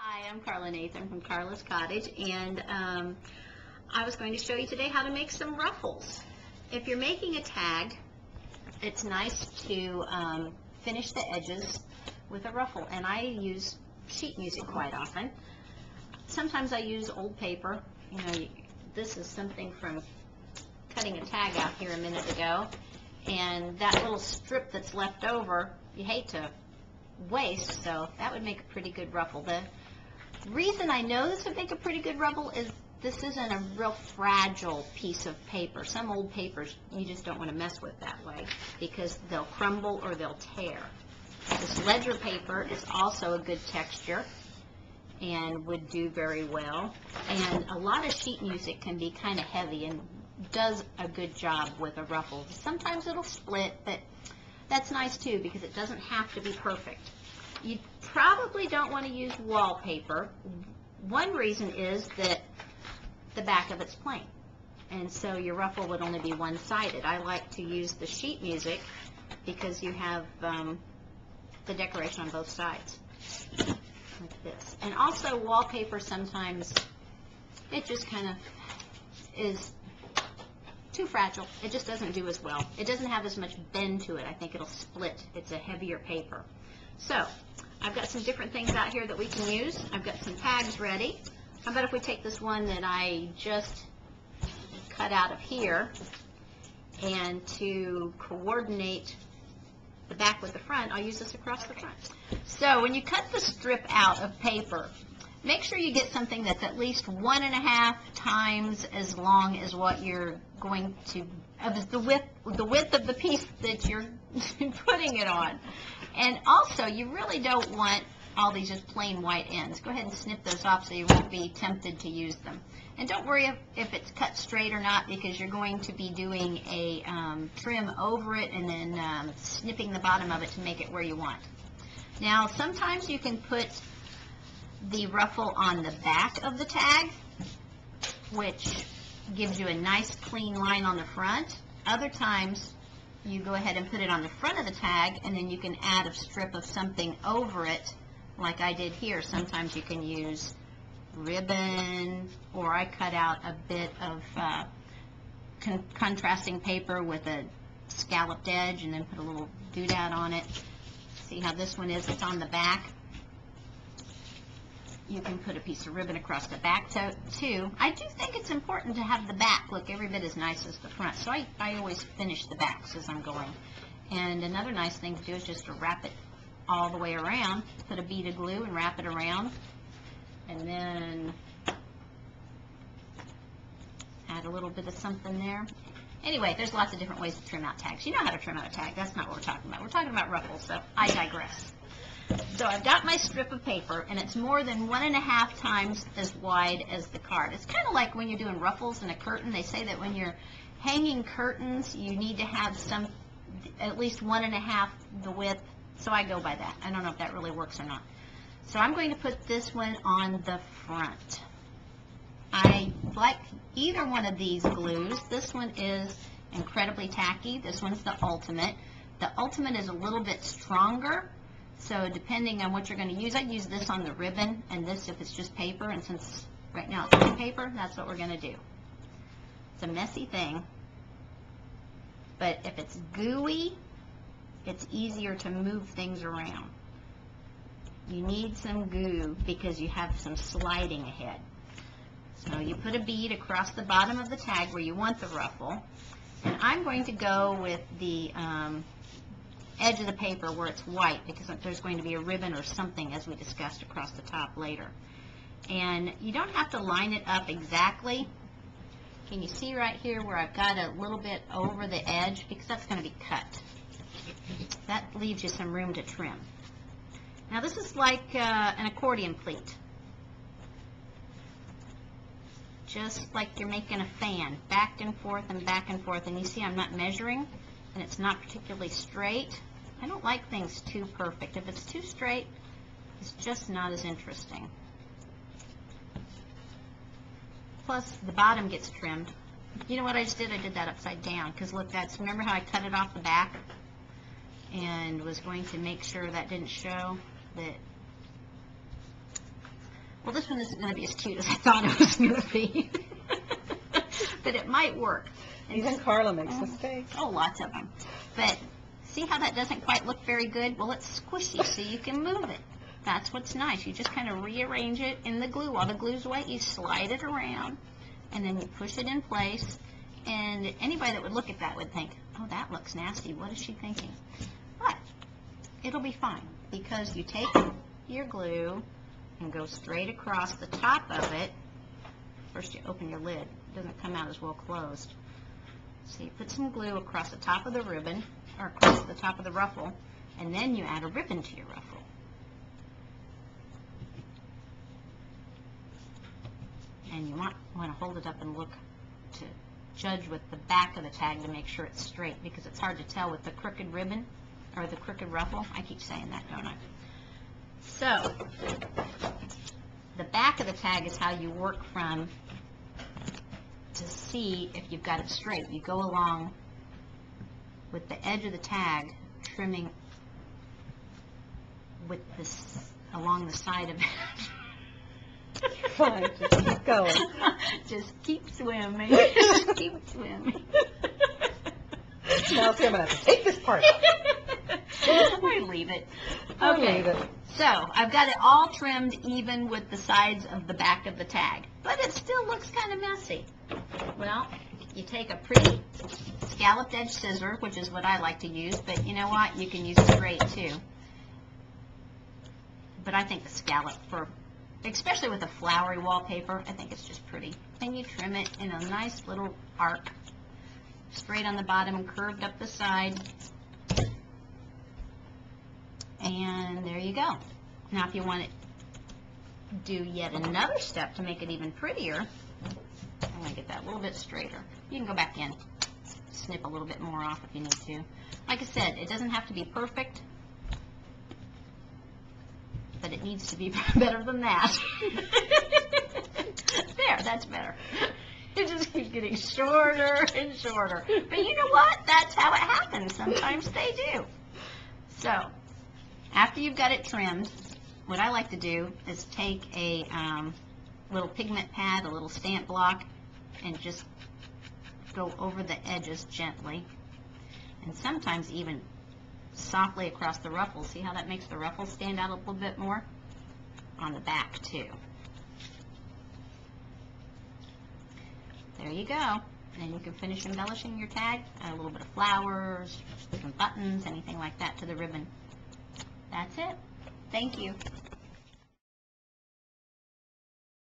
Hi, I'm Carla Nathan from Carla's Cottage, and I was going to show you today how to make some ruffles. If you're making a tag, it's nice to finish the edges with a ruffle, and I use sheet music quite often. Sometimes I use old paper. You know, this is something from cutting a tag out here a minute ago, and that little strip that's left over, you hate to waste, so that would make a pretty good ruffle. The reason I know this would make a pretty good ruffle is this isn't a real fragile piece of paper. Some old papers you just don't want to mess with that way because they'll crumble or they'll tear. This ledger paper is also a good texture and would do very well. And a lot of sheet music can be kind of heavy and does a good job with a ruffle. Sometimes it'll split, but that's nice too because it doesn't have to be perfect. You probably don't want to use wallpaper. One reason is that the back of it's plain, and so your ruffle would only be one-sided. I like to use the sheet music because you have the decoration on both sides, like this. And also wallpaper, sometimes it just kind of is too fragile. It just doesn't do as well. It doesn't have as much bend to it. I think it'll split. It's a heavier paper. So I've got some different things out here that we can use. I've got some tags ready. How about if we take this one that I just cut out of here, and to coordinate the back with the front, I'll use this across the front. So when you cut the strip out of paper, make sure you get something that's at least 1.5 times as long as what you're going to, the width of the piece that you're putting it on. And also, you really don't want all these just plain white ends. Go ahead and snip those off so you won't be tempted to use them. And don't worry if it's cut straight or not, because you're going to be doing a trim over it and then snipping the bottom of it to make it where you want. Now, sometimes you can put the ruffle on the back of the tag, which gives you a nice clean line on the front. Other times you go ahead and put it on the front of the tag, and then you can add a strip of something over it like I did here. Sometimes you can use ribbon, or I cut out a bit of contrasting paper with a scalloped edge and then put a little doodad on it. See how this one is? It's on the back. You can put a piece of ribbon across the back too. I do think it's important to have the back look every bit as nice as the front, so I always finish the backs as I'm going. And another nice thing to do is just to wrap it all the way around. Put a bead of glue and wrap it around, and then add a little bit of something there. Anyway, there's lots of different ways to trim out tags. You know how to trim out a tag. That's not what we're talking about. We're talking about ruffles, so I digress. So I've got my strip of paper, and it's more than 1.5 times as wide as the card. It's kind of like when you're doing ruffles in a curtain. They say that when you're hanging curtains, you need to have at least 1.5 the width. So I go by that. I don't know if that really works or not. So I'm going to put this one on the front. I like either one of these glues. This one is incredibly tacky. This one's the Ultimate. The Ultimate is a little bit stronger. So depending on what you're going to use, I'd use this on the ribbon, and this if it's just paper, and since right now it's just paper, that's what we're going to do. It's a messy thing, but if it's gooey, it's easier to move things around. You need some goo because you have some sliding ahead. So you put a bead across the bottom of the tag where you want the ruffle, and I'm going to go with the edge of the paper where it's white, because there's going to be a ribbon or something, as we discussed, across the top later. And you don't have to line it up exactly. Can you see right here where I've got a little bit over the edge? Because that's going to be cut. That leaves you some room to trim. Now this is like an accordion pleat. Just like you're making a fan, back and forth and back and forth. And you see I'm not measuring, and it's not particularly straight. I don't like things too perfect. If it's too straight, it's just not as interesting. Plus, the bottom gets trimmed. You know what I just did? I did that upside down, because look, remember how I cut it off the back and was going to make sure that didn't show? That Well, this one isn't going to be as cute as I thought it was going to be. But it might work. Even Carla makes mistakes. Oh, lots of them. But see how that doesn't quite look very good? Well, it's squishy, so you can move it. That's what's nice. You just kind of rearrange it in the glue. While the glue's wet, you slide it around, and then you push it in place. And anybody that would look at that would think, oh, that looks nasty. What is she thinking? But it'll be fine, because you take your glue and go straight across the top of it. First, you open your lid. It doesn't come out as well closed. So you put some glue across the top of the ribbon, or across the top of the ruffle, and then you add a ribbon to your ruffle. And you want to hold it up and look to judge with the back of the tag to make sure it's straight, because it's hard to tell with the crooked ribbon or the crooked ruffle. I keep saying that, don't I? So the back of the tag is how you work from to see if you've got it straight. You go along with the edge of the tag, trimming with this along the side of it. Fine, just keep going. Just keep swimming. Just keep swimming. Now, see, I'm going to have to take this part out. Or leave it. Or Okay. leave it. So, I've got it all trimmed even with the sides of the back of the tag. But it still looks kind of messy. Well, you take a pretty scalloped edge scissor, which is what I like to use, but you know what? You can use a straight too. But I think the scallop, especially with a flowery wallpaper, I think it's just pretty. And you trim it in a nice little arc, straight on the bottom and curved up the side. And there you go. Now if you want to do yet another step to make it even prettier, I'm going to get that a little bit straighter. You can go back in, snip a little bit more off if you need to. Like I said, it doesn't have to be perfect, but it needs to be better than that. There, that's better. It just keeps getting shorter and shorter. But you know what? That's how it happens. Sometimes they do. So, after you've got it trimmed, what I like to do is take a little pigment pad, a little stamp block, and just go over the edges gently. And sometimes even softly across the ruffles. See how that makes the ruffles stand out a little bit more? On the back too. There you go. And you can finish embellishing your tag. Add a little bit of flowers, some buttons, anything like that to the ribbon. That's it. Thank you.